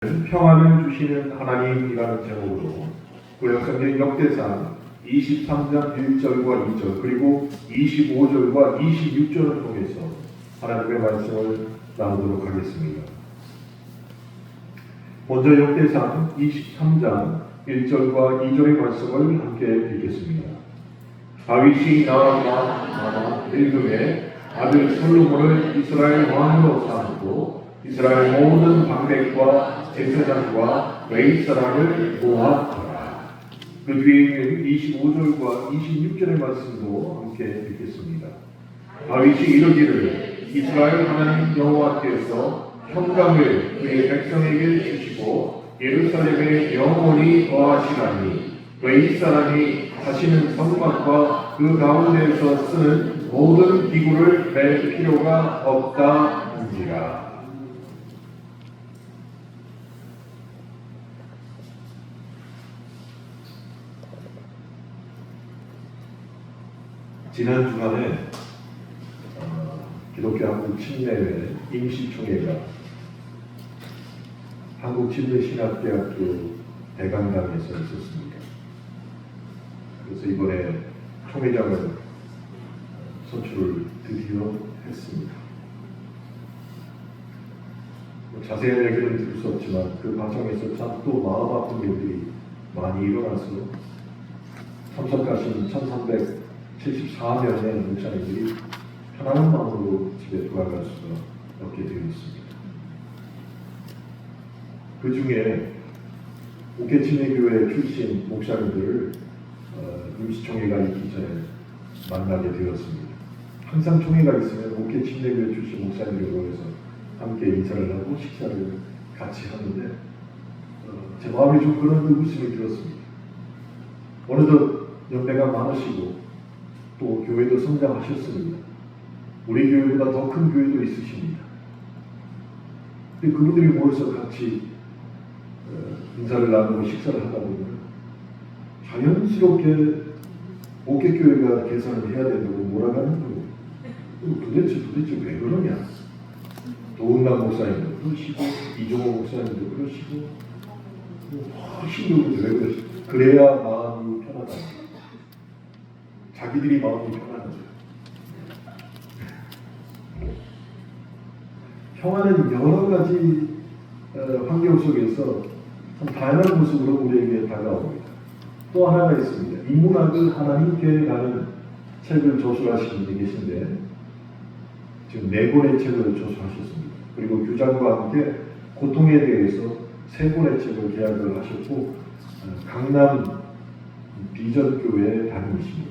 평안을 주시는 하나님이라는 제목으로 구약성경 역대상 23장 1절과 2절 그리고 25절과 26절을 통해서 하나님의 말씀을 나누도록 하겠습니다. 먼저 역대상 23장 1절과 2절의 말씀을 함께 읽겠습니다. 다윗이 나와 일금의 아들 솔로몬을 이스라엘 왕으로 삼고 이스라엘 모든 방백과 제사장과 웨이 사람을 모았더라. 그 뒤에 있는 25절과 26절의 말씀도 함께 읽겠습니다. 다윗이 이르기를 이스라엘 하나님 여호와께서 평강을 그의 백성에게 주시고 예루살렘에 영원히 거하시나니 웨이 사람이 다시는 성막과 그 가운데에서 쓰는 모든 기구를 낼 필요가 없다는지라. 지난 주간에 기독교 한국 침례회 임시총회가 한국침례신학대학교 대강당에서 있었습니다. 그래서 이번에 총회장을 선출을 드디어 했습니다. 자세한 얘기는 들을 수 없지만 그 과정에서 참 또 마음 아픈 일들이 많이 일어나서 참석하신 1374명의 목사님들이 편안한 마음으로 집에 돌아갈 수가 없게 되었습니다. 그 중에 옥계침례교회 출신 목사님들을 임시총회가 있기 전에 만나게 되었습니다. 항상 총회가 있으면 옥계침례교회 출신 목사님들을 모여서 함께 인사를 하고 식사를 같이 하는데 제 마음에 좀 그런 의구심이 들었습니다. 어느덧 연배가 많으시고 또 교회도 성장하셨습니다. 우리 교회보다 더 큰 교회도 있으십니다. 근데 그분들이 모여서 같이 인사를 나누고 식사를 하다 보면 자연스럽게 옥계교회가 개선을 해야 된다고 몰아가는 거예요. 도대체 왜 그러냐? 도은강 목사님도 그러시고 이종호 목사님도 그러시고 훨씬 누구도 왜 그러시고 그래야 마음이 편하다. 자기들이 마음이 편하죠. 평화는 여러 가지 환경 속에서 참 다양한 모습으로 우리에게 다가옵니다. 또 하나가 있습니다. 인문학을 하나님께 가는 책을 저술하신 분이 계신데 지금 4권의 책을 저술하셨습니다. 그리고 교장과 함께 고통에 대해서 3권의 책을 계약을 하셨고 강남 비전교회에 다니십니다.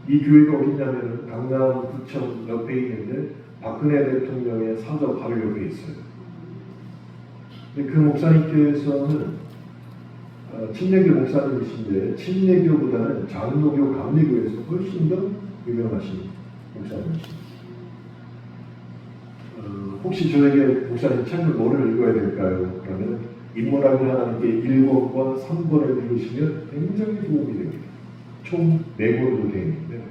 이 교회가 어디냐면 강남구청 옆에 있는데 박근혜 대통령의 사저 바로 옆에 있어요. 근데 그 목사님께서는 침례교 목사님이신데 침례교보다는 장로교, 감리교에서 훨씬 더 유명하신 목사님이십니다. 혹시 저에게 목사님 책을 뭐를 읽어야 될까요? 그러면 인문학을 하나님께 1권과 3권을 읽으시면 굉장히 도움이 됩니다. 총 4권으로 되어 있는데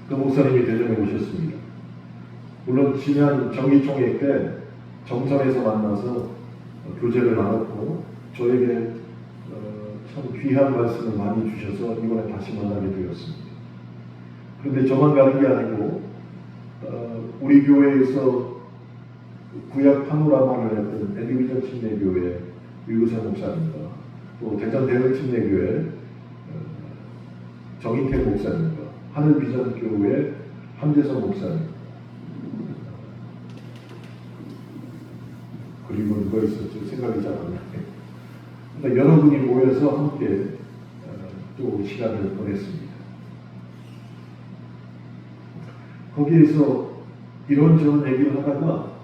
그 목사님이 대전에 오셨습니다. 물론 지난 정기총회 때 정선에서 만나서 교제를 나눴고 저에게 참 귀한 말씀을 많이 주셔서 이번에 다시 만나게 되었습니다. 그런데 저만 가는 게 아니고 우리 교회에서 구약 파노라마를 했던 엘리비전 침례교회 유우선 목사님과 또 대전 대흥 침례교회 정인태 목사님과 하늘비전교회 한재성 목사님 그리고 누가 있었죠? 생각이 잘 안 나요. 그러니까 여러분이 모여서 함께 또 시간을 보냈습니다. 거기에서 이런저런 얘기를 하다가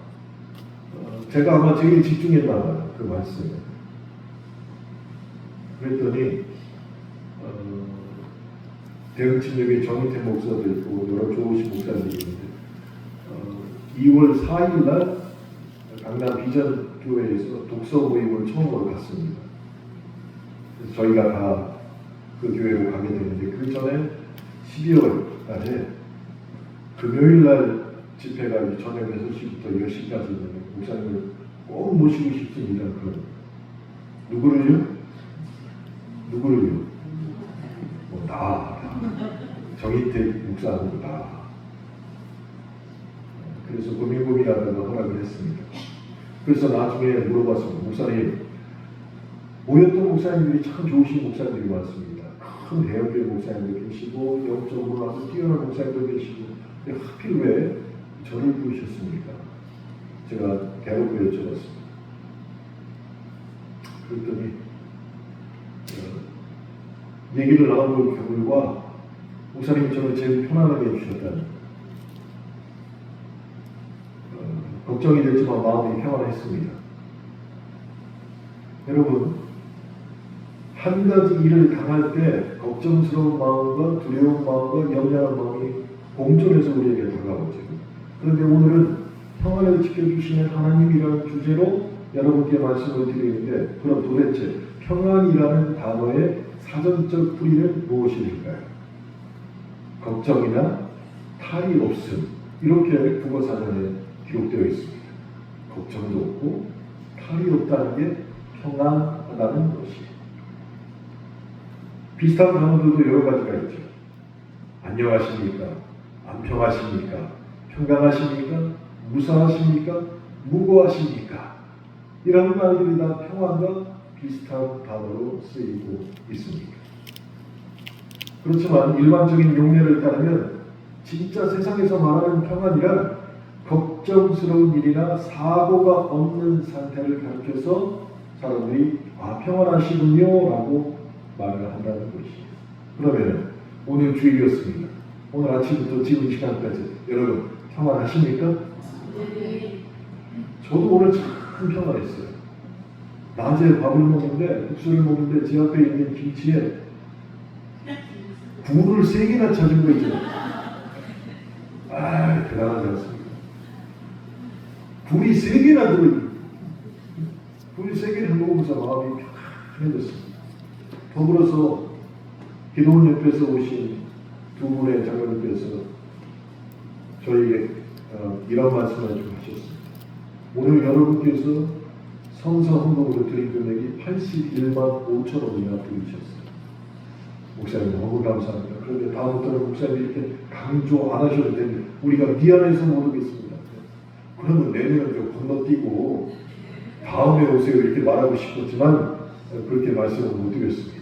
제가 아마 제일 집중했나 봐요. 그 말씀에. 그랬더니 대흥침례교회 정인태 목사도 있고 여러 좋으신 목사님들이 있는데 2월 4일 날 강남 비전교회에서 독서 모임을 처음으로 갔습니다. 그래서 저희가 다 그 교회로 가게 되는데 그 전에 12월 달에 금요일 날 집회가 저녁 6시부터 10시까지 있는데 목사님을 꼭 모시고 싶습니다. 그럼 누구를요? 누구를요? 나. 정인택 목사하고 나. 그래서 고민하다가 허락을 했습니다. 그래서 나중에 물어봤습니다. 목사님, 모였던 목사님들이 참 좋으신 목사님들이 많습니다. 큰 대형교회 목사님도 계시고 영적으로 아주 뛰어난 목사님도 계시고, 근데 하필 왜 저를 부르셨습니까? 제가 대놓고 여쭤봤습니다. 그랬더니 얘기를 나눈 결과 목사님이 저를 제일 편안하게 해주셨다는, 걱정이 됐지만 마음이 평안했습니다. 여러분, 한 가지 일을 당할 때 걱정스러운 마음과 두려운 마음과 염려하는 마음이 공존해서 우리에게 다가오죠. 그런데 오늘은 평안을 지켜주시는 하나님이라는 주제로 여러분께 말씀을 드리는데, 그럼 도대체 평안이라는 단어의 사전적 뿌리는 무엇일까요? 걱정이나 탈이 없음, 이렇게 국어사전에 기록되어 있습니다. 걱정도 없고 탈이 없다는 게 평안하다는 것이. 비슷한 단어들도 여러 가지가 있죠. 안녕하십니까? 안평하십니까? 평강하십니까? 무사하십니까? 무고하십니까? 이런 말들이 다 평안과 비슷한 단어로 쓰이고 있습니다. 그렇지만 일반적인 용례를 따르면 진짜 세상에서 말하는 평안이란 걱정스러운 일이나 사고가 없는 상태를 가르쳐서 사람들이 평안하시군요 라고 말을 한다는 것이에요. 그러면 오늘 주일이었습니다. 오늘 아침부터 지금 시간까지 여러분 평안하십니까? 네. 저도 오늘 참 평안했어요. 낮에 밥을 먹는데, 국수를 먹는데 제 앞에 있는 김치에 굴을 3개나 찾은 거 있잖아요. 대단하지 않습니까? 굴이 3개나 들어있는, 굴이 3개를 먹으면서 마음이 편해졌습니다. 더불어서 기도원 옆에서 오신 두 분의 장로님께서 저에게 이런 말씀을 좀 하셨습니다. 오늘 여러분께서 성서 헌금으로 드린 금액이 81만 5천 원이나 드리셨어요. 목사님 너무 감사합니다. 그런데 다음부터는 목사님이 이렇게 강조 안 하셔도 됩니다. 우리가 미안해서 못 오겠습니다. 그러면 내년은 좀 건너뛰고 다음에 오세요 이렇게 말하고 싶었지만 그렇게 말씀을 못 드렸습니다.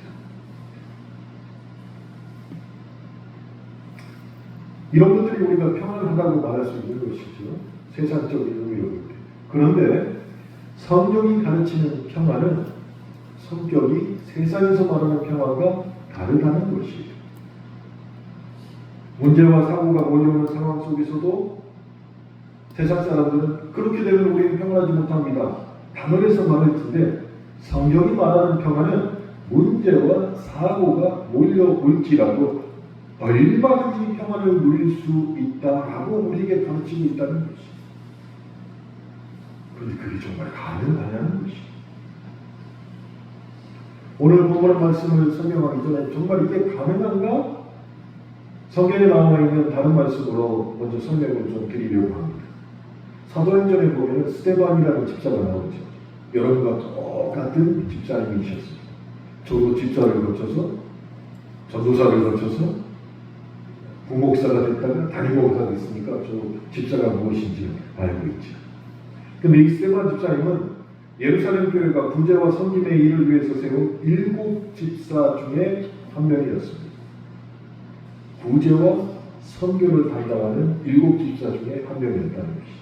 이런 것들이 우리가 평안하다고 말할 수 있는 것이죠. 세상적인 의미로. 그런데 성경이 가르치는 평안은 성격이 세상에서 말하는 평안과 다르다는 것이에요. 문제와 사고가 몰려오는 상황 속에서도 세상 사람들은 그렇게 되면 우리는 평안하지 못합니다. 단언해서 말할 텐데, 성경이 말하는 평안은 문제와 사고가 몰려올지라도 얼마든지 평안을 누릴 수 있다라고 우리에게 가르치고 있다는 것이죠. 그런데 그게 정말 가능하냐는 것이죠. 오늘 본문의 말씀을 설명하기 전에 정말 이게 가능한가? 성경에 나와 있는 다른 말씀으로 먼저 설명을 좀 드리려고 합니다. 사도행전에 보면 스데반이라는 집사가 나오죠. 여러분과 똑같은 집사님이셨습니다. 저도 집사를 거쳐서 전도사를 거쳐서 부목사가 됐다가 담임목사가 됐으니까 저 집사가 무엇인지 알고 있죠. 그런데 이 스데반 집사님은 예루살렘 교회가 구제와 섬김의 일을 위해서 세운 7 집사 중에 한 명이었습니다. 구제와 선교를 담당하는 7 집사 중에 한 명이었다는 것이죠.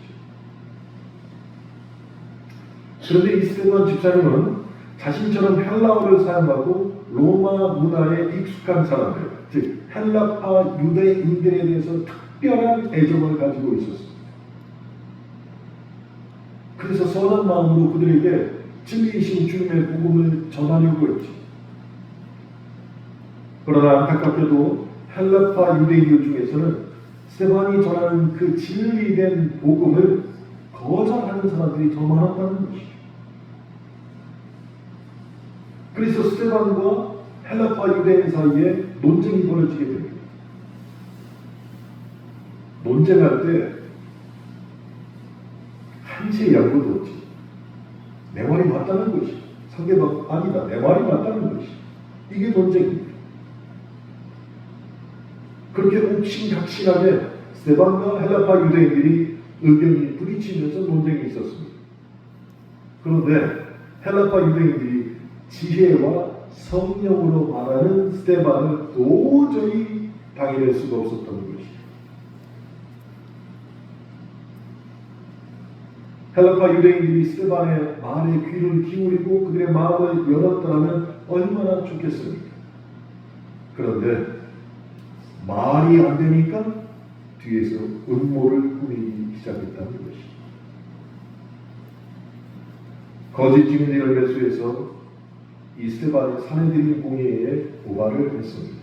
그런데 이 스데반 집사님은 자신처럼 헬라어를 사용하고 로마 문화에 익숙한 사람들, 즉 헬라파 유대인들에 대해서 특별한 애정을 가지고 있었습니다. 그래서 선한 마음으로 그들에게 진리이신 주님의 복음을 전하려고 했죠. 그러나 안타깝게도 헬라파 유대인들 중에서는 스데반이 전하는 그 진리된 복음을 거절하는 사람들이 더 많았다는 것이죠. 그래서 스데반과 헬라파 유대인 사이에 논쟁이 벌어지게 됩니다. 논쟁할 때 한치의 양보도 없지. 내 말이 맞다는 것이. 상대방 아니다. 내 말이 맞다는 것이. 이게 논쟁입니다. 그렇게 옥신각신하게 스데반과 헬라파 유대인들이 의견이 부딪히면서 논쟁이 있었습니다. 그런데 헬라파 유대인들이 지혜와 성령으로 말하는 스데반을 도저히 당해낼 수가 없었던 것이죠. 헬라파 유대인들이 스데반의 말에 귀를 기울이고 그들의 마음을 열었더라면 얼마나 좋겠습니까? 그런데 말이 안 되니까 뒤에서 음모를 꾸미기 시작했다는 것입니다. 거짓 증인들을 매수해서 이 스데반의 사내들인 공회에 고발을 했습니다.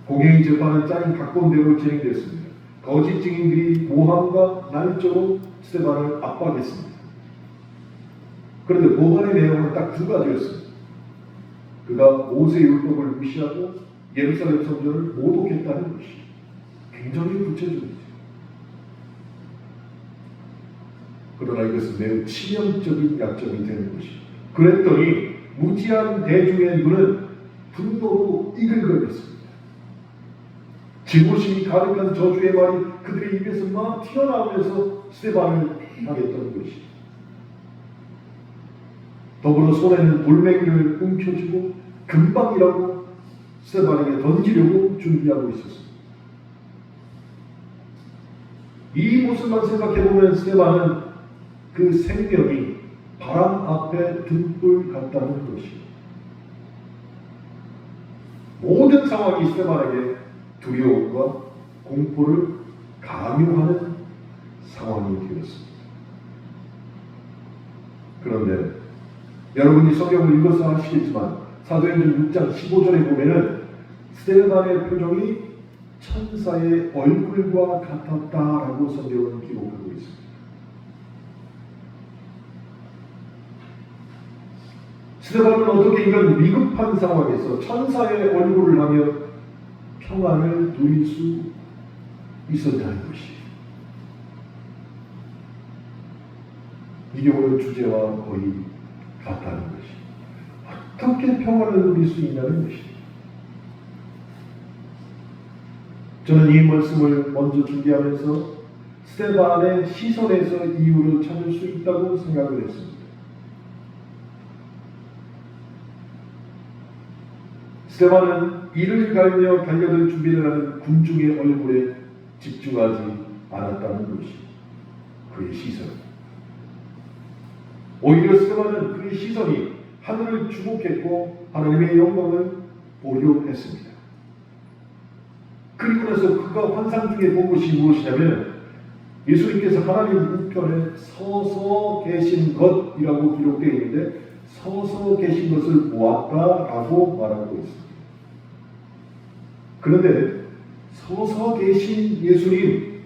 공회의 재판은 짜인 각본대로 진행됐습니다. 거짓 증인들이 모함과 날조로 스데반을 압박했습니다. 그런데 고발의 내용은 딱 두 가지였습니다. 그가 모세 율법을 무시하고 예루살렘 성전을 모독했다는 것이 굉장히 구체적이죠. 그러나 이것은 매우 치명적인 약점이 되는 것입니다. 그랬더니 무지한 대중의 눈은 분노로 이글거렸습니다. 질보심이 가득한 저주의 말이 그들의 입에서 막 튀어나오면서 스데반을 향했던 것입니다. 더불어 손에는 돌멩이를 움켜쥐고 금방이라고 스데반에게 던지려고 준비하고 있었습니다. 이 모습만 생각해보면 스데반은 그 생명이 바람 앞에 등불 같다는 것입니다. 모든 상황이 스데반에게 두려움과 공포를 강요하는 상황이 되었습니다. 그런데 여러분이 성경을 읽어서 아시겠지만 사도행전 6장 15절에 보면은 스데반의 표정이 천사의 얼굴과 같았다라고 성경은 기록하고 있습니다. 스데반은 어떻게 이런 위급한 상황에서 천사의 얼굴을 하며 평안을 누릴 수 있었다는 것이 이게 오늘 주제와 거의 같다는 것이 어떻게 평안을 누릴 수 있냐는 것입니다. 저는 이 말씀을 먼저 준비하면서 스데반의 시선에서 이유를 찾을 수 있다고 생각을 했습니다. 스데반은 이를 갈며 달려들 준비를 하는 군중의 얼굴에 집중하지 않았다는 것이 그의 시선입니다. 오히려 스데반은 그의 시선이 하늘을 주목했고 하나님의 영광을 보려 했습니다. 그리고 나서 그가 환상 중에 본 것이 무엇이냐면 예수님께서 하나님 우편에 서서 계신 것이라고 기록되어 있는데 서서 계신 것을 보았다라고 말하고 있습니다. 그런데 서서 계신 예수님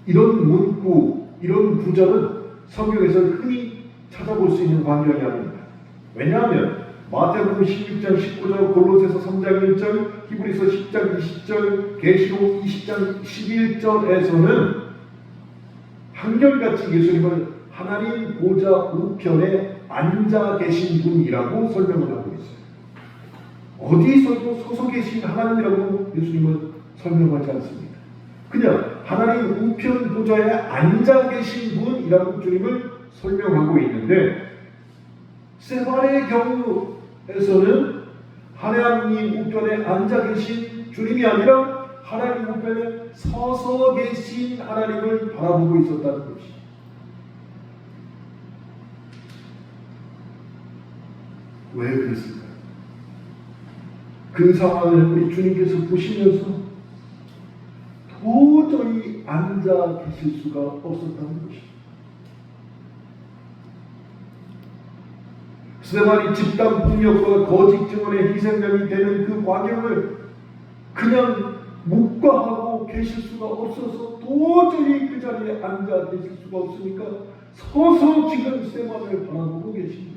이런 문구, 이런 구절은 성경에서 흔히 찾아볼 수 있는 광경이 아닙니다. 왜냐하면 마태복음 16장 19절, 골로새서 3장 1절, 히브리서 10장 20절, 계시록 20장 11절에서는 한결같이 예수님을 하나님 보좌 우편에 앉아 계신 분이라고 설명을 하고 있어요. 어디서도 서서 계신 하나님이라고 예수님은 설명하지 않습니다. 그냥 하나님 우편 보좌에 앉아 계신 분이라고 주님을 설명하고 있는데 스데반의 경우에서는 하나님 우편에 앉아 계신 주님이 아니라 하나님 우편에 서서 계신 하나님을 바라보고 있었다는 것이 왜 그랬을까요? 그 상황을 우리 주님께서 보시면서 도저히 앉아 계실 수가 없었다는 것입니다. 스데반이 집단 폭력과 거짓 증언의 희생양이 되는 그 과정을 그냥 묵과하고 계실 수가 없어서 도저히 그 자리에 앉아 계실 수가 없으니까 서서 지금 스데반을 바라보고 계신 것입니다.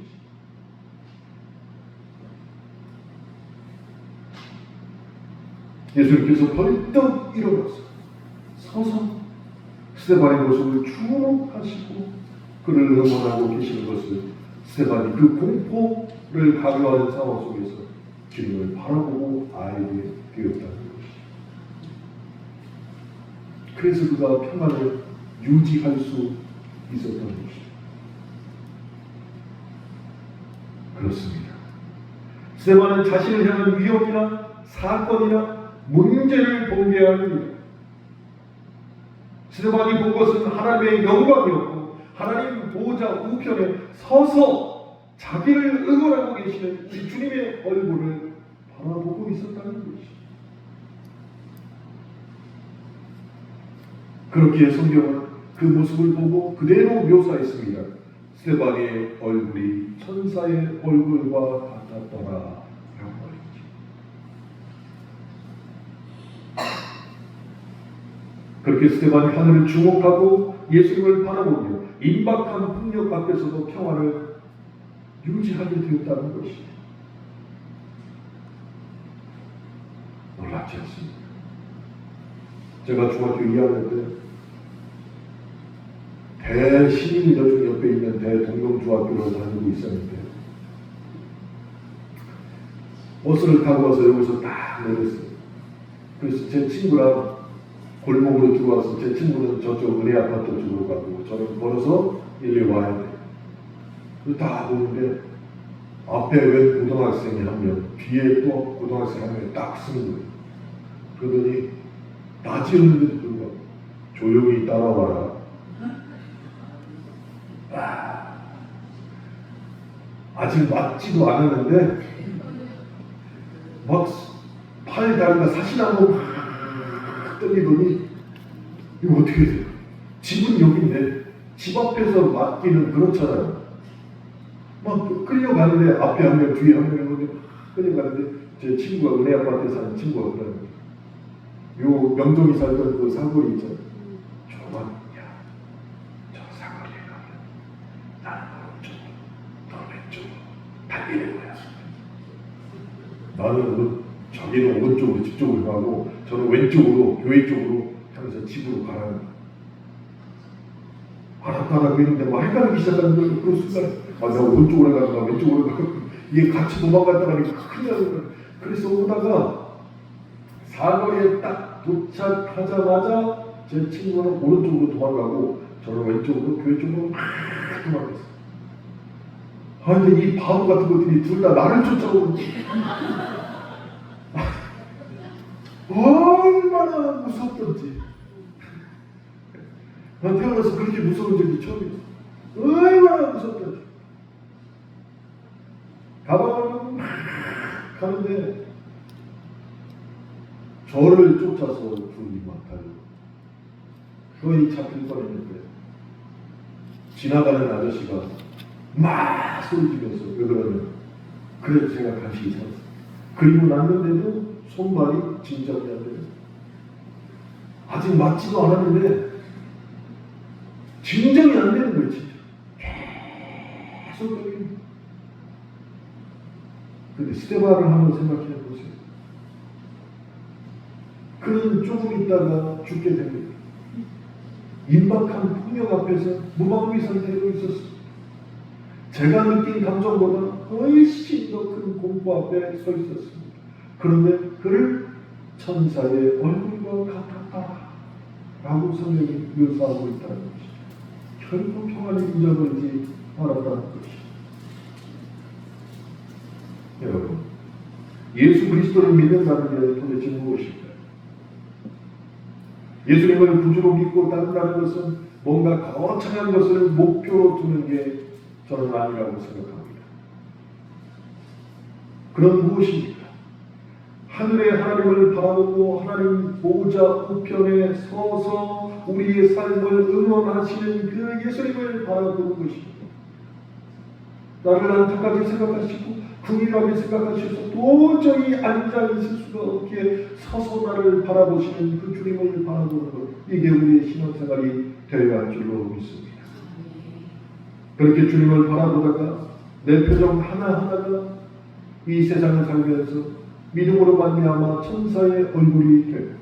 예수님께서 벌떡 일어나서 서서 스데반의 모습을 주목하시고 그를 응원하고 계시는 것을 스테반이 그 공포를 강요하는 상황 속에서 주님을 바라보고 알게 되었다는 것이죠. 그래서 그가 평안을 유지할 수 있었던 것이죠. 그렇습니다. 스테반은 자신을 향한 위협이나 사건이나 문제를 보게 합니다. 스테반이 본 것은 하나님의 영광이었고 하나님 보호자 우편에 서서 자기를 응원하고 계시는 우리 주님의 얼굴을 바라보고 있었다는 것이죠. 그렇게 성경은 그 모습을 보고 그대로 묘사했습니다. 스테반의 얼굴이 천사의 얼굴과 같았더라 라고 말했죠. 그렇게 스테반이 하늘을 주목하고 예수님을 바라보며 임박한 풍력 앞에서도 평화를 유지하게 되었다는 것이죠. 놀랍지 않습니까? 제가 중학교 2학년 때 대시민여중 옆에 있는 대동명중학교를 다니고 있었는데 버스를 타고 와서 여기서 딱 내렸어요. 그래서 제 친구랑 골목으로 들어와서 제 친구는 저쪽 은혜 아파트 쪽으로 가고 저는 걸어서 일리 와야 돼요. 딱 보는데 앞에 웬 고등학생이 한 명, 뒤에 또 고등학생 한 명이 딱 쓰는 거예요. 그러더니 낮이었는데도 불구하고 조용히 따라와라. 아직 맞지도 않았는데 막 팔 다리가 사시나무 막 떨리더니 이거 어떻게 돼요? 집은 여기인데 집 앞에서 맞기는 그렇잖아요. 막 끌려가는데 앞에 한 명 뒤에 한 명이 끌려가는데 제 친구가 은혜 아파트에 사는 친구가 그러는 거예요. 요 명동이 살던 그 사거리 있잖아요. 조만 야, 저 사거리에 가면 나는 오른쪽으로 너 왼쪽으로 달리는 거야. 나는 저기는 오른쪽으로 집 쪽으로 가고 저는 왼쪽으로 교회 쪽으로 하면서 집으로 가라는 거야. 알았다라고 했는데 막 헷갈리기 시작하는 거예요. 그 순간에 내가 오른쪽으로 가는가 왼쪽으로 가는가 이게 같이 도망갔다가 큰일 나는 거예요. 그래서 오다가 사거리에 딱 도착하자마자 제 친구는 오른쪽으로 도망가고 저는 왼쪽으로 교회 쪽으로 막 도망갔어요. 근데 이 바보 같은 것들이 둘 다 나를 쫓아오고 얼마나 무섭던지. 난 태어나서 그렇게 무서운 적이 처음이었어. 얼마나 무섭던지. 가방을 막 가는데 저를 쫓아서 둘이 막 달려. 거의 잡힐 뻔했는데 지나가는 아저씨가 막 소리 지면서 왜 그러냐면 그래도 제가 간신히 살았어요. 그리고 났는데도 손발이 진정이 안 돼요. 아직 맞지도 않았는데 진정이 안 되는 거예요. 진짜 계속 여기. 근데 스테반을 한번 생각해 보세요. 그는 조금 있다가 죽게 됩니다. 임박한 풍력 앞에서 무방비 상태로 있었습니다. 제가 느낀 감정보다 훨씬 더 큰 공포 앞에 서 있었습니다. 그런데 그를 천사의 얼굴과 같았다 라고 성경이 묘사하고 있다는 것이죠. 결코 평안을 잊어버리지 말았다는 것이죠. 여러분, 예수 그리스도를 믿는다는 게 도대체 무엇일까요? 예수님을 구주로 믿고 따른다는 것은 뭔가 거창한 것을 목표로 두는 게 저는 아니라고 생각합니다. 그럼 무엇입니까? 하늘의 하나님을 바라보고 하나님 보호자 우편에 서서 우리의 삶을 응원하시는 그 예수님을 바라보는 것입니다. 나를 안타깝게 생각하시고 궁일하게 생각하셔서 도저히 앉아있을 수가 없게 서서 나를 바라보시는 그 주님을 바라보는 것, 이게 우리의 신앙생활이 되어야 할 줄로 믿습니다. 그렇게 주님을 바라보다가 내 표정 하나하나가 이 세상을 살면서 믿음으로 말미암아 천사의 얼굴이 되고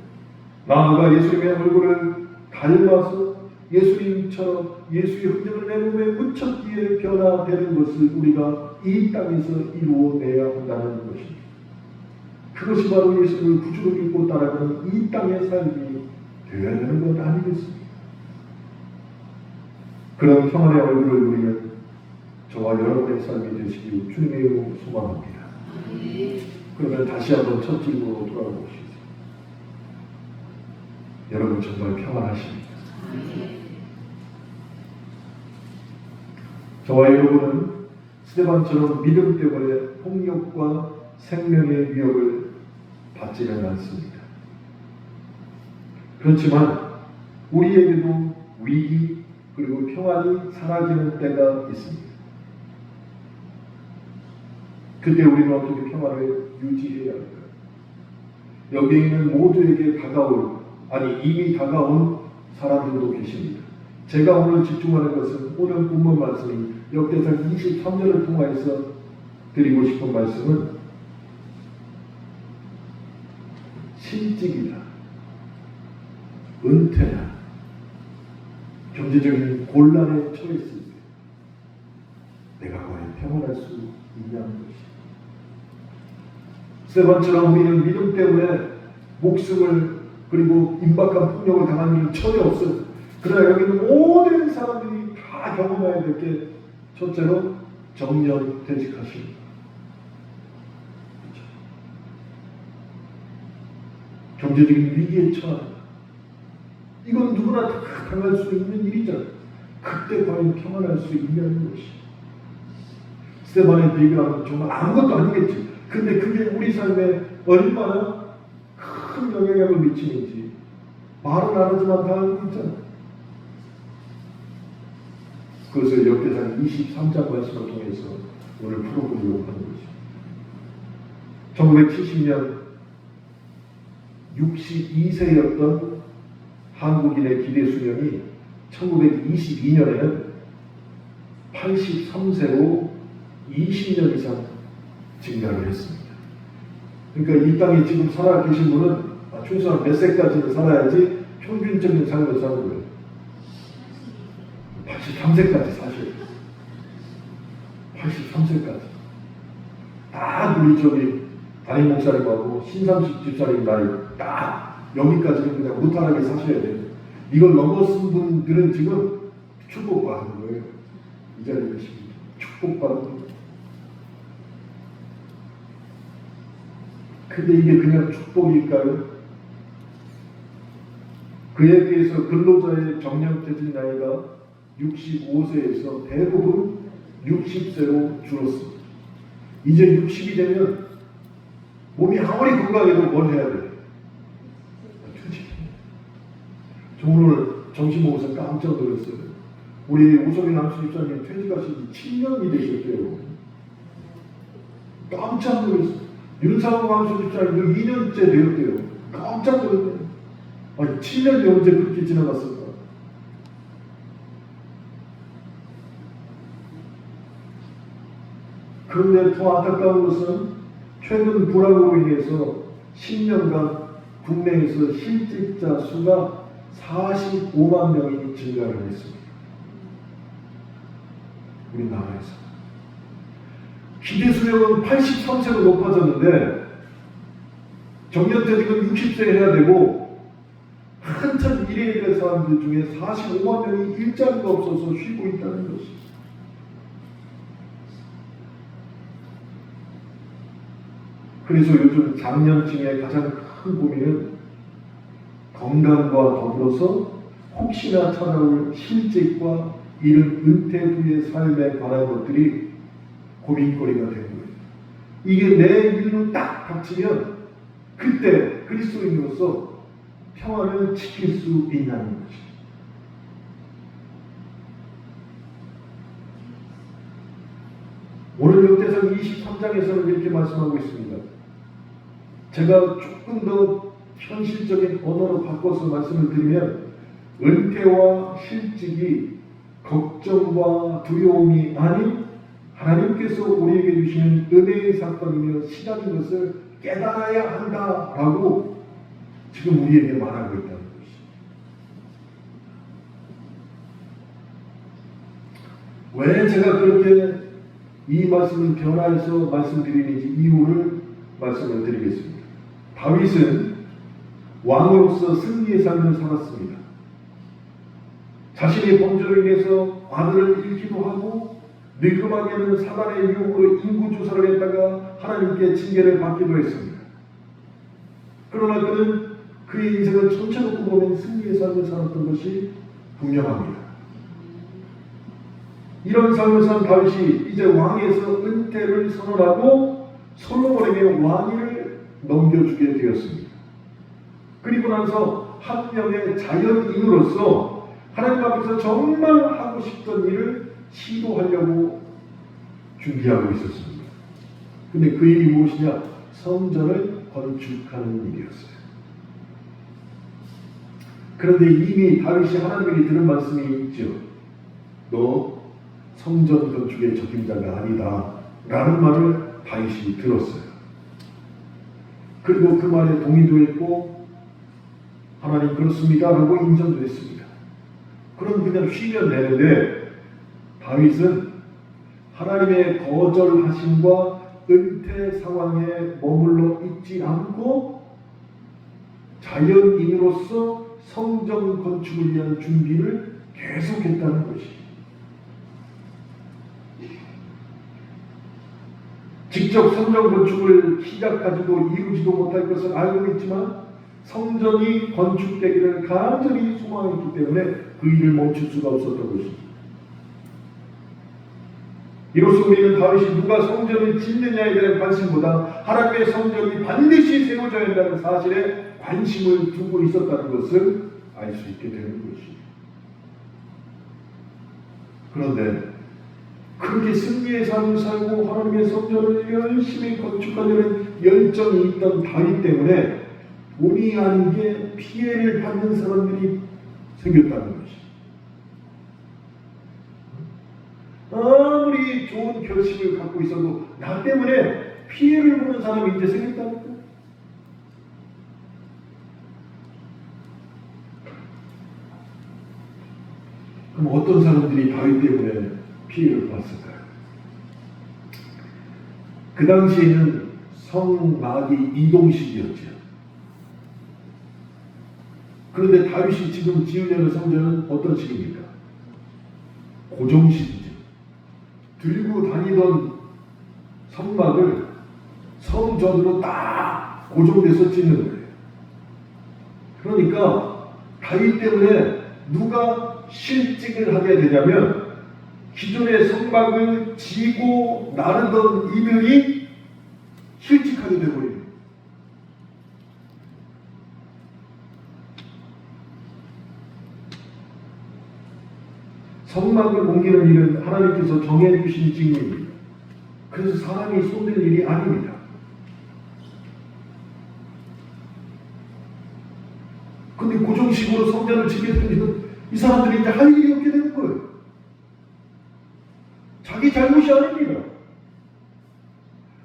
나아가 예수님의 얼굴을 닮아서 예수님처럼 예수의 흔적을 내 몸에 묻혔기에 변화되는 것을 우리가 이 땅에서 이루어내야 한다는 것입니다. 그것이 바로 예수님을 구주로 믿고 따라가는 이 땅의 삶이 되어야 하는 것 아니겠습니까? 그런 평안의 얼굴을 누리는 저와 여러분의 삶이 되시길 주님의 이름으로 소망합니다. 그러면 다시 한번 첫 질문으로 돌아보시죠. 여러분 정말 평안하십니까? 저와 여러분은 스데반처럼 믿음 때문에 폭력과 생명의 위협을 받지는 않습니다. 그렇지만 우리에게도 위기 그리고 평안이 사라지는 때가 있습니다. 그때 우리는 어떻게 평안을 유지해야 할까요? 여기에 있는 모두에게 이미 다가온 사람들도 계십니다. 제가 오늘 집중하는 것은 오늘 본문 말씀인 역대상 23절을 통하여서 드리고 싶은 말씀은 실직이나 은퇴나 경제적인 곤란에 처했을 때 내가 과연 평안할 수 있냐는 것입니다. 스데반처럼 우리는 믿음 때문에 목숨을 그리고 임박한 폭력을 당한 일은 전혀 없어요. 그러나 여기 있는 모든 사람들이 다 경험해야 될 게 첫째로 정년 퇴직하십니다. 경제적인 위기에 처한다. 이건 누구나 다 당할 수 있는 일이잖아요. 그때 과연 평안할 수 있냐는 것이. 스데반에 비교하면 정말 아무것도 아니겠지. 근데 그게 우리 삶에 얼마나 큰 영향력을 미치는지 말은 안 하지만 다 알고 있잖아요. 그것을 역대상 23장 말씀을 통해서 오늘 풀어보려고 하는 것입니다. 1970년 62세였던 한국인의 기대 수명이 1922년에는 83세로 20년 이상 증가를 했습니다. 그러니까 이 땅에 지금 살아 계신 분은 최소한 몇 세까지는 살아야지 평균적인 삶을 사는 거예요. 83세까지 사셔야 돼요. 83세까지. 딱 우리 담임 목사님하고 신삼식 집사님 나이 딱 여기까지는 그냥 무탈하게 사셔야 돼요. 이걸 넘어선 분들은 지금 축복받는 거예요. 이 자리에 계십니다. 축복받는 거예요. 근데 이게 그냥 축복일까요? 그에 비해서 근로자의 정년퇴직 나이가 65세에서 대부분 60세로 줄었습니다. 이제 60이 되면 몸이 아무리 건강해도 뭘 해야 돼요? 퇴직해요. 저 오늘 점심 먹어서 깜짝 놀랐어요. 우리 오성희 남수 집사님 퇴직하신 지 7년이 되셨대요. 깜짝 놀랐어요. 윤상호 남수 집사님도 2년째 되었대요. 깜짝 놀랐네요. 아니 7년이 언제 그렇게 지나갔을까? 그런데 더 안타까운 것은 최근 불황으로 인해서 10년간 국내에서 실직자 수가 45만 명이 증가를 했습니다. 우리나라에서. 기대 수명은 83세로 높아졌는데 정년퇴직은 60세 해야 되고 한참 일해야 될 사람들 중에 45만 명이 일자리가 없어서 쉬고 있다는 것입니다. 그래서 요즘 장년층의 가장 큰 고민은 건강과 더불어서 혹시나 찾아올 실직과 이른 은퇴 후의 삶에 관한 것들이 고민거리가 된 거예요. 이게 내 일로 딱 닥치면 그때 그리스도인으로서 평안을 지킬 수 있다는 것입니다. 오늘 역대상 23장에서는 이렇게 말씀하고 있습니다. 제가 조금 더 현실적인 언어로 바꿔서 말씀을 드리면 은퇴와 실직이 걱정과 두려움이 아닌 하나님께서 우리에게 주시는 은혜의 사건이며 시작인 것을 깨달아야 한다라고 지금 우리에게 말하고 있다는 것입니다. 왜 제가 그렇게 이 말씀을 변화해서 말씀드리는지 이유를 말씀을 드리겠습니다. 다윗은 왕으로서 승리의 삶을 살았습니다. 자신의 범죄로 인해서 아들을 잃기도 하고 늙음하게는 사단의 유혹으로 인구조사를 했다가 하나님께 징계를 받기도 했습니다. 그러나 그는 그의 인생을 전체로 보면 승리의 삶을 살았던 것이 분명합니다. 이런 삶을 산 다윗이 이제 왕에서 은퇴를 선언하고 솔로몬에게 왕위를 넘겨주게 되었습니다. 그리고 나서 한 명의 자연인으로서 하나님 앞에서 정말 하고 싶던 일을 시도하려고 준비하고 있었습니다. 근데 그 일이 무엇이냐? 성전을 건축하는 일이었어요. 그런데 이미 다윗이 하나님에게 들은 말씀이 있죠. 너 성전 건축의 적임자가 아니다 라는 말을 다윗이 들었어요. 그리고 그 말에 동의도 했고 하나님 그렇습니다 라고 인정도 했습니다. 그럼 그냥 쉬면 되는데 다윗은 하나님의 거절하심과 은퇴 상황에 머물러 있지 않고 자연인으로서 성전 건축을 위한 준비를 계속했다는 것이, 직접 성전 건축을 시작하지도 이루지도 못할 것을 알고 있지만 성전이 건축되기를 간절히 소망했기 때문에 그 일을 멈출 수가 없었던 것입니다. 이로써 우리는 다윗이 누가 성전을 짓느냐에 대한 관심보다 하나님의 성전이 반드시 세워져야 한다는 사실에 관심을 두고 있었다는 것을 알 수 있게 되는 것입니다. 그런데 그렇게 승리의 삶을 살고 하나님의 성전을 열심히 건축하려는 열정이 있던 다윗 때문에 본의 아니게 피해를 받는 사람들이 생겼다는 것입니다. 아무리 좋은 결심을 갖고 있어도 나 때문에 피해를 보는 사람이 이제 생겼다는 거예요. 그럼 어떤 사람들이 다윗 때문에 피해를 봤을까요? 그 당시에는 성막이 이동식이었죠. 그런데 다윗이 지금 지으려는 성전은 어떤 식입니까? 고정식이죠. 들고 다니던 성막을 성전으로 딱 고정돼서 짓는 거예요. 그러니까 다윗 때문에 누가 실직을 하게 되냐면 기존의 성막을 지고 나르던 이들이 실직하게 되어버립니다. 성막을 옮기는 일은 하나님께서 정해주신 직무입니다. 그래서 사람이 손댈 일이 아닙니다. 근데 고정식으로 성전을 짓게 되면 이 사람들이 이제 할 일이 없게 되는 거예요. 자기 잘못이 아닙니다.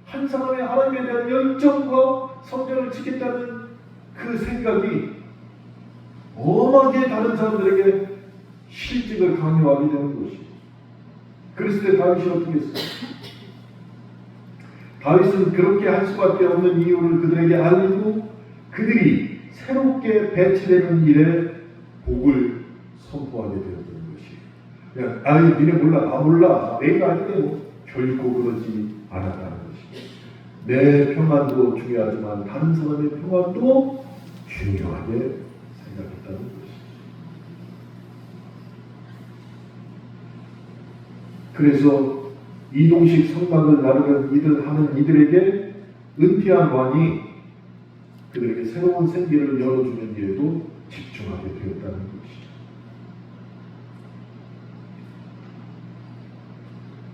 한 사람의 하나님에 대한 열정과 성전을 짓겠다는 그 생각이 엄하게 다른 사람들에게 실직을 강요하게 되는 것이죠. 그랬을 때 다윗이 어떻게 했어요? 다윗은 그렇게 할 수밖에 없는 이유를 그들에게 알리고 그들이 새롭게 배치되는 일에 복을 선포하게 되었던 것이에요. 그냥 니네 몰라, 나 몰라, 내가 아니고 결코 그러지 않았다는 것이에요. 내 평안도 중요하지만 다른 사람의 평안도 중요하게 생각했다는 것이에요. 그래서 이동식 성막을 나르는 하는 이들에게 은퇴한 왕이 그들에게 새로운 생기를 열어주는 일에도 집중하게 되었다는 것이죠.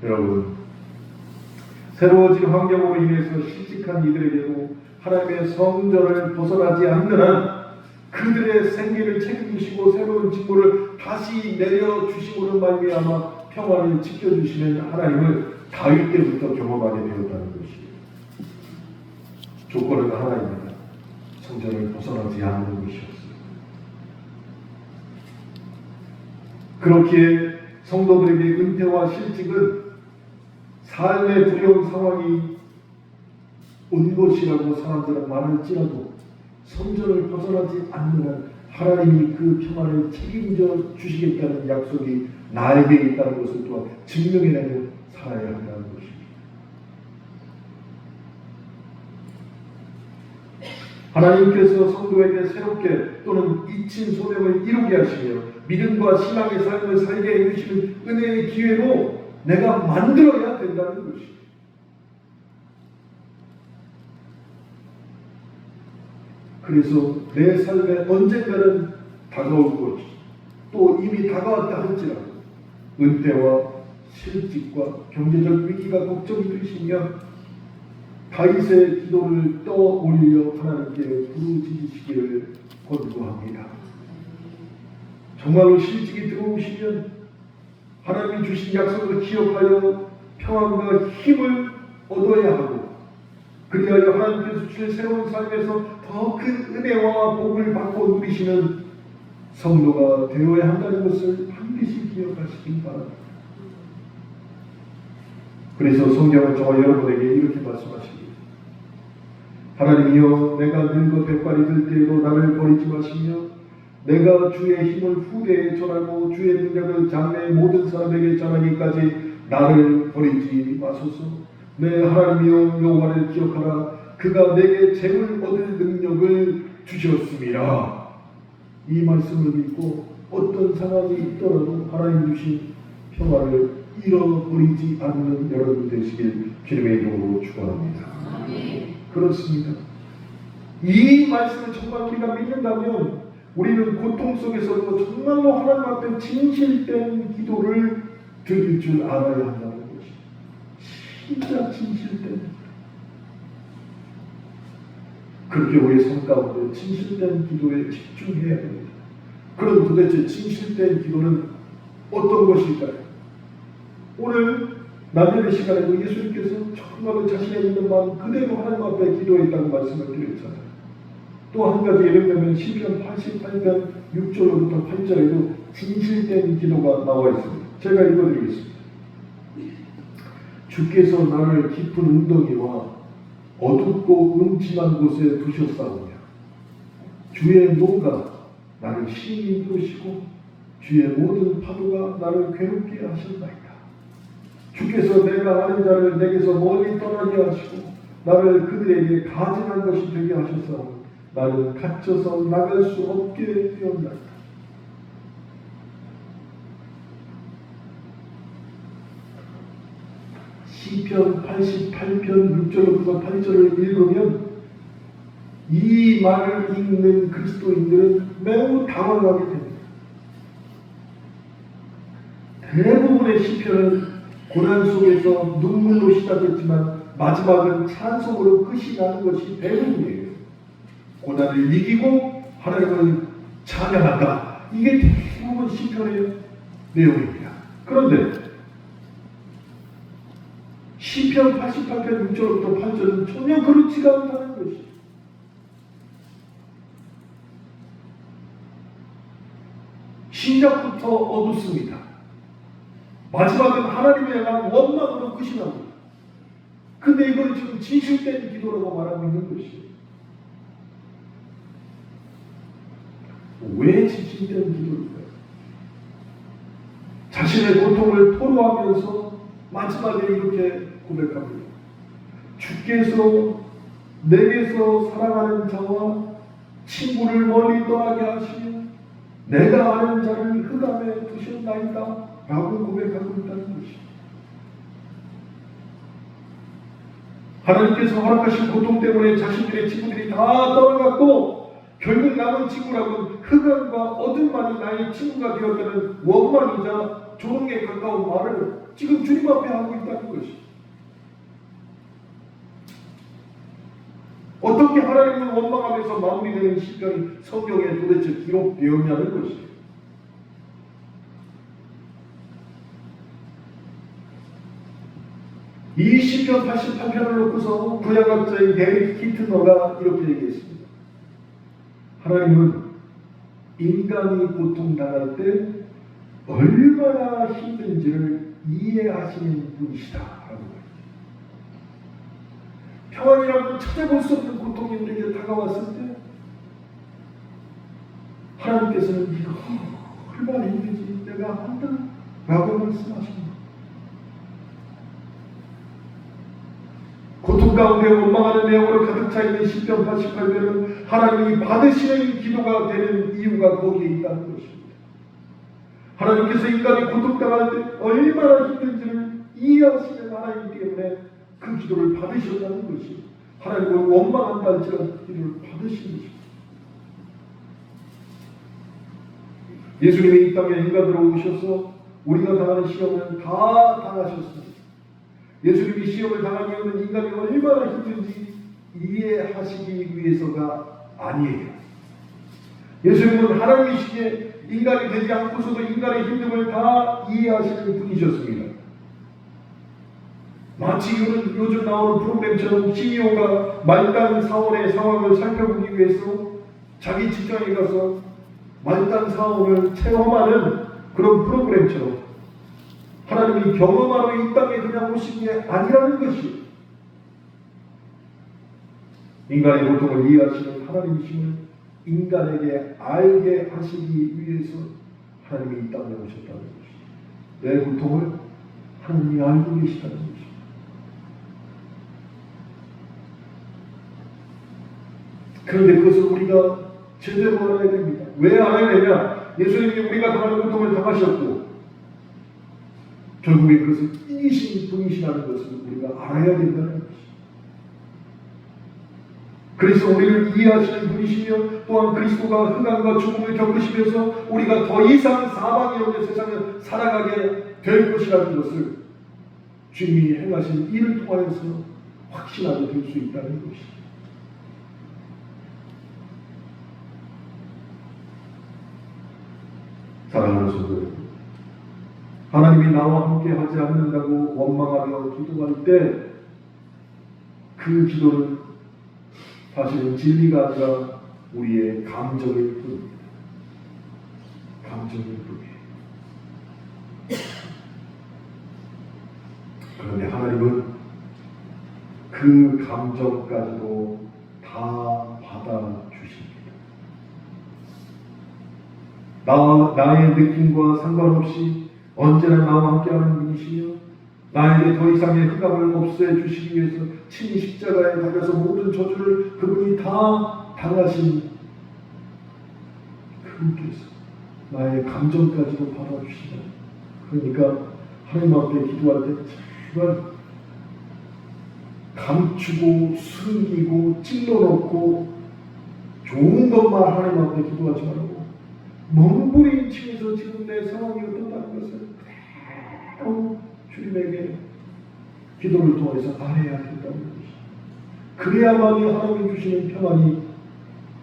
여러분, 새로워진 환경으로 인해서 실직한 이들에게도 하나님의 성전을 벗어나지 않는 한 그들의 생계를 책임지시고 새로운 직무를 다시 내려주심으로 말미암아 평화를 지켜주시는 하나님을 다윗 때부터 경험하게 되었다는 것이에요. 조건은 하나입니다. 성전을 벗어나지 않는 것이었어요. 그렇게 성도들에게 은퇴와 실직은 삶의 두려운 상황이 온 것이라고 사람들은 말할지라도 성전을 벗어나지 않는 한 하나님이 그 평안을 책임져 주시겠다는 약속이 나에게 있다는 것을 또한 증명해내며 살아야 한다는 것입니다. 하나님께서 성도에게 새롭게 또는 잊힌 소명을 이루게 하시며 믿음과 신앙의 삶을 살게 해주시는 은혜의 기회로 내가 만들어야 된다는 것입니다. 그래서 내 삶에 언젠가는 다가올 것이 또 이미 다가왔다 할지라도 은퇴와 실직과 경제적 위기가 걱정이 되시면 다윗의 기도를 떠올려 하나님께 부르짖으시기를 권고합니다. 정말로 실직이 들어오시면 하나님이 주신 약속을 기억하여 평안과 힘을 얻어야 하고 그리하여 하나님께서 주신 새로운 삶에서 더 큰 은혜와 복을 받고 누리시는 성도가 되어야 한다는 것을 반드시 기억하시기 바랍니다. 그래서 성경은 저와 여러분에게 이렇게 말씀하십니다. 하나님이여 내가 늙어 백발이 될 때에도 나를 버리지 마시며 내가 주의 힘을 후대에 전하고 주의 능력을 장래의 모든 사람에게 전하기까지 나를 버리지 마소서. 내 하나님이여 여호와를 기억하라. 그가 내게 재물 얻을 능력을 주셨습니다. 이 말씀을 믿고 어떤 상황이 있더라도 하나님 주신 평화를 잃어버리지 않는 여러분 되시길 주님의 이름으로 축원합니다. 그렇습니다. 이 말씀을 정말 우리가 믿는다면 우리는 고통 속에서도 정말로 하나님 앞에 진실된 기도를 드릴 줄 알아야 한다는 것입니다. 진짜 진실된 그렇게 우리의 삶 가운데 진실된 기도에 집중해야 됩니다. 그럼 도대체 진실된 기도는 어떤 것일까요? 오늘 낮의 시간에도 예수님께서 정말로 자신의 있는 마음 그대로 하나님 앞에 기도했다고 말씀을 드렸잖아요. 또 한 가지 예를 들면 시편 88편 6절로부터 8절에도 진실된 기도가 나와 있습니다. 제가 읽어드리겠습니다. 주께서 나를 깊은 웅덩이와 어둡고 음침한 곳에 두셨사오며 주의 노가 나를 심히 이루시고 주의 모든 파도가 나를 괴롭게 하셨나이다. 주께서 내가 아는 자를 내게서 멀리 떠나게 하시고 나를 그들에게 가증한 것이 되게 하셨사오니 나는 갇혀서 나갈 수 없게 되었나이다. 시편 88편 6절부터 8절을 읽으면 이 말을 읽는 그리스도인들은 매우 당황하게 됩니다. 대부분의 시편은 고난 속에서 눈물로 시작했지만 마지막은 찬송으로 끝이 나는 것이 대부분이에요. 고난을 이기고 하나님을 찬양한다. 이게 대부분 시편의 내용입니다. 그런데 시편 88편 6절부터 8절은 전혀 그렇지가 않다는 것이 시작부터 어둡습니다. 마지막은 하나님에 대한 원망으로 끝이 납니다. 근데 이걸 지금 진실된 기도라고 말하고 있는 것이에요. 왜 진실된 기도일까요? 자신의 고통을 토로하면서 마지막에 이렇게 고백합니다. 주께서 내게서 사랑하는 자와 친구를 멀리 떠나게 하시며 내가 아는 자를 흑암에 두셨나이다 라고 고백하고 있다는 것입니다. 하나님께서 허락하신 고통 때문에 자신들의 친구들이 다 떠나갔고 결국 남은 친구라고는 흑암과 어둠만이 나의 친구가 되었다는 원망이자 조롱에 가까운 말을 지금 주님 앞에 하고 있다는 것입니다. 어떻게 하나님을 원망하면서 마무리되는 시편이 성경에 도대체 기록되었냐는 것이에요. 이 시편 88편을 놓고서 구약학자인 데릭 키트너가 이렇게 얘기했습니다. 하나님은 인간이 고통당할 때 얼마나 힘든지를 이해하시는 분이시다라고 말이죠. 평안이라고 찾아볼 수 없는 고통이 우리에게 다가왔을 때 하나님께서는 이거 얼마나 힘든지 내가 한다 라고 말씀하십니다. 고통 가운데 원망하는 내용으로 가득 차 있는 시편 88편은 하나님이 받으시는 기도가 되는 이유가 거기에 있다는 것입니다. 하나님께서 인간이 고통당할 때 얼마나 힘든지를 이해하시는 하나님 때문에 그 기도를 받으셨다는 것이 하나님을 원망한다 할지라도 그 기도를 받으신 것입니다. 예수님이 이 땅에 인간으로 오셔서 우리가 당하는 시험을 다 당하셨습니다. 예수님이 시험을 당한 이유는 인간이 얼마나 힘든지 이해하시기 위해서가 아니에요. 예수님은 하나님이시기에 인간이 되지 않고서도 인간의 힘듦을 다 이해하시는 분이셨습니다. 마치 요즘 나오는 프로그램처럼 CEO가 말단 사원의 상황을 살펴보기 위해서 자기 직장에 가서 말단 사원을 체험하는 그런 프로그램처럼 하나님이 경험하러 이 땅에 그냥 오신 게 아니라는 것이 인간의 고통을 이해하시는 하나님이심을 인간에게 알게 하시기 위해서 하나님이 이 땅에 오셨다는 것입니다. 내 고통을 하나님이 알고 계시다는 것입니다. 그런데 그것을 우리가 제대로 알아야 됩니다. 왜 알아야 되냐? 예수님이 우리가 당하는 고통을 당하셨고 결국에 그것을 이기신 분이시라는 것을 우리가 알아야 된다는 것입니다. 그래서 우리를 이해하시는 분이시며 또한 그리스도가 흑암과 죽음을 겪으시면서 우리가 더 이상 사망이 없는 세상을 살아가게 될 것이라는 것을 주님이 행하신 일을 통하여서 확신하게 될 수 있다는 것입니다. 사랑하는 성도 여러분, 하나님이 나와 함께 하지 않는다고 원망하며 기도할 때 그 기도는 사실은 진리가 아니라 우리의 감정일 뿐입니다. 감정일 뿐이에요. 그런데 하나님은 그 감정까지도 다 받아주십니다. 나의 느낌과 상관없이 언제나 나와 함께하는 분이시며 나에게 더 이상의 흑암을 없애주시기 위해서 친히 십자가에 달려서 모든 저주를 그분이 다 당하신 그분께서 나의 감정까지도 받아주시다. 그러니까 하나님 앞에 기도할 때 정말 감추고 숨기고 찔러놓고 좋은 것만 하나님 앞에 기도하지 말고 몸부림치면서 지금 내 상황이 어떻다는 것을 그대로 주님에게 기도를 통해서 알아야 된다는 것입니다. 그래야만이 하나님이 주시는 평안이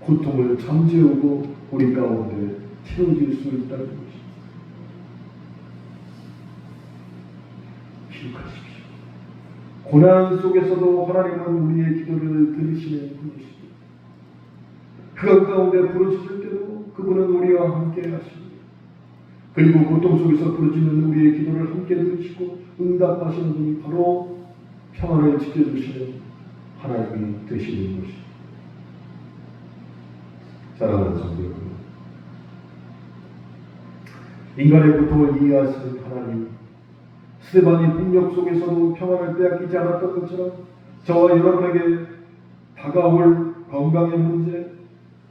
고통을 잠재우고 우리 가운데 채워질 수 있다는 것입니다. 기억하십시오. 고난 속에서도 하나님은 우리의 기도를 들으시는 분이십니다. 그 가운데 부르짖을 때도 그분은 우리와 함께 하십니다. 그리고 고통 속에서 부르짖는 우리의 기도를 함께 들으시고 응답하시는 분이 바로 평안을 지켜주시는 하나님이 되시는 것입니다. 사랑하는 성도 여러분, 인간의 고통을 이해하시는 하나님, 스데반이 폭력 속에서도 평안을 빼앗기지 않았던 것처럼 저와 여러분에게 다가올 건강의 문제,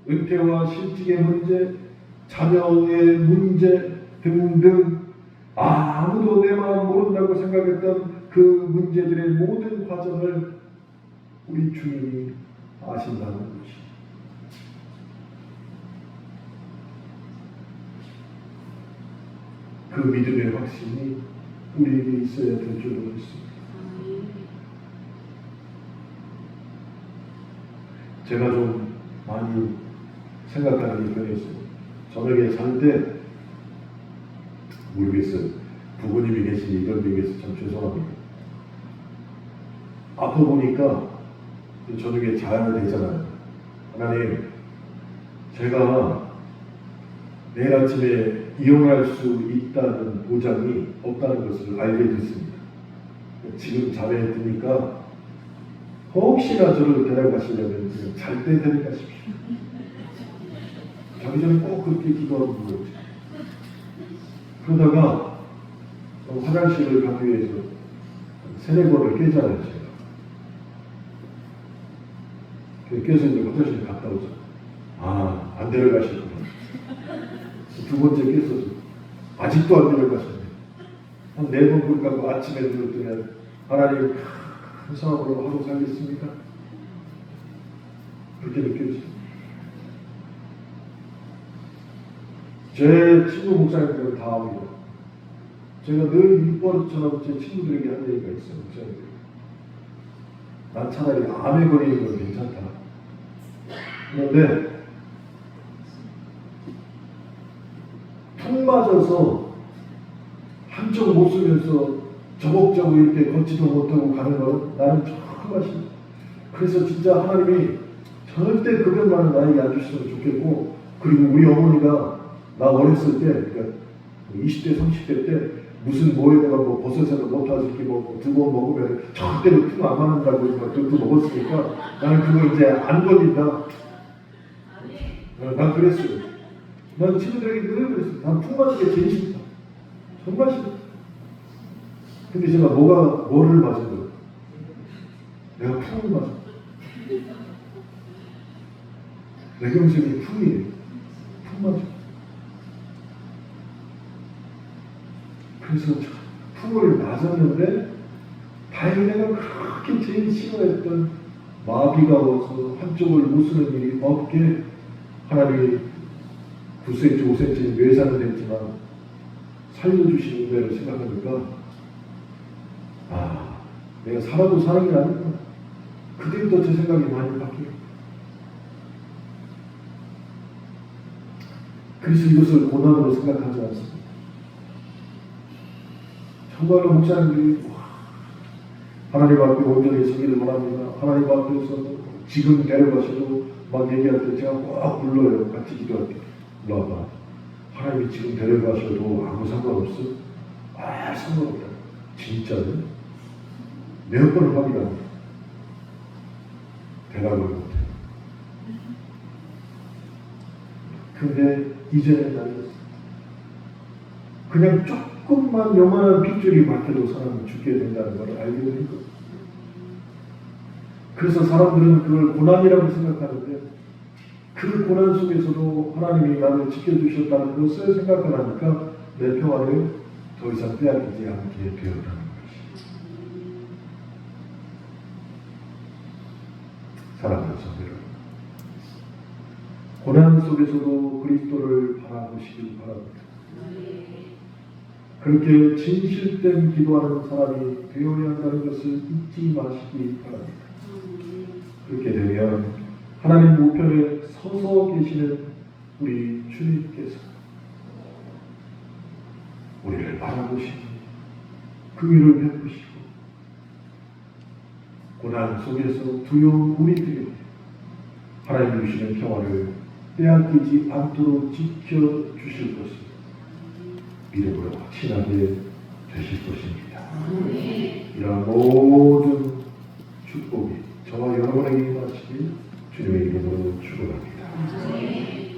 은퇴와 실직의 문제, 자녀의 문제 등등 아무도 내 마음 모른다고 생각했던 그 문제들의 모든 과정을 우리 주님이 아신다는 것입니다. 그 믿음의 확신이 우리에게 있어야 될 줄로 믿습니다. 제가 좀 많이 생각하는 게 변했어요. 저녁에 잘 때 모르겠어요. 부모님이 계시니 이런 얘기해서 참 죄송합니다. 아파 보니까 저녁에 자야 되잖아요. 하나님, 제가 내일 아침에 이혼할 수 있다는 보장이 없다는 것을 알게 됐습니다. 지금 잠에 드니까 혹시나 저를 데려가시려면 그냥 잘 때 데려가십시오. 자기 전에 꼭 그렇게 기도하고 그러죠. 그러다가 화장실을 가기 위해서 세네 번을 깨잖아요, 제가. 깨서 이제 화장실 갔다 오죠. 아, 안 데려가시구나. 두 번째 깼어도 아직도 안 데려가셨네. 한 네 번 그러고 아침에 들었더니 하나님 큰 사업으로 하고 살겠습니까? 그렇게 느껴졌어요. 제 친구 목사님들은 다 압니다. 제가 늘 입버릇처럼 제 친구들에게 한 얘기가 있어요. 목사님들. 난 차라리 암에 걸리는 건 괜찮다. 그런데 통 맞아서 한쪽 못 쓰면서 저벅저벅 이렇게 걷지도 못하고 가는 건 나는 조금 아쉽다. 그래서 진짜 하나님이 절대 급여만은 나에게 안 주시면 좋겠고, 그리고 우리 어머니가 나 어렸을 때, 그러니까 20대, 30대 때 무슨 뭐에다가 뭐 버섯에다 못하지 이렇게 뭐 두 번 먹으면 절대로 품 안 맞는다고 그것도 먹었으니까 나는 그거 이제 안 걸린다. 난 그랬어요. 난 친구들에게 늘 그랬어요. 난 품 맞는 게 제일 싫다. 정말 싫다. 근데 제가 뭐를 맞은 거야? 내가 품을 맞은 거야. 내경생이 품이에요. 품 맞아. 그래서 품을 맞았는데 다행히 내가 그렇게 제일 싫어했던 마비가 와서 한쪽을 못 쓰는 일이 없게 하나님이 9cm, 5cm 뇌사는 됐지만 살려주신 은혜를 생각하니까 아, 내가 살아도 사는 게 아니구나. 그때부터 제 생각이 많이 바뀌어요. 그래서 이것을 고난으로 생각하지 않습니다. 정말로 목사님들이 하나님 앞에 온전히 서기를 원합니다. 하나님 앞에서 지금 데려가셔도 막 얘기할 때 제가 꼭 불러요. 같이 기도할 때. 일로 와봐. 하나님이 지금 데려가셔도 아무 상관없어? 아, 상관없다. 진짜요? 몇 번을 확인합니다. 대답을 못해요. 근데 이제는 알겠어요. 그냥 조금만 요만한 핏줄이 박혀도 사람은 죽게 된다는 걸 알게 된 거예요. 그래서 사람들은 그걸 고난이라고 생각하는데 그 고난 속에서도 하나님이 나를 지켜주셨다는 것을 생각하니까 내 평화를 더 이상 빼앗기지 않게 되었다는 것이. 사랑하는 성도 여러분, 고난 속에서도 그리스도를 바라보시길 바랍니다. 그렇게 진실된 기도하는 사람이 되어야 한다는 것을 잊지 마시기 바랍니다. 그렇게 되면 하나님 우편에 서서 계시는 우리 주님께서 우리를 바라보시고 그 위를 베푸시고 고난 속에서 두려운 우리들에게 하나님 주시는 평화를 빼앗기지 않도록 지켜주실 것을 믿음으로 확신하게 되실 것입니다. 이런 모든 축복이 저와 여러분에게 임하시길 주님의 이름으로 축원합니다.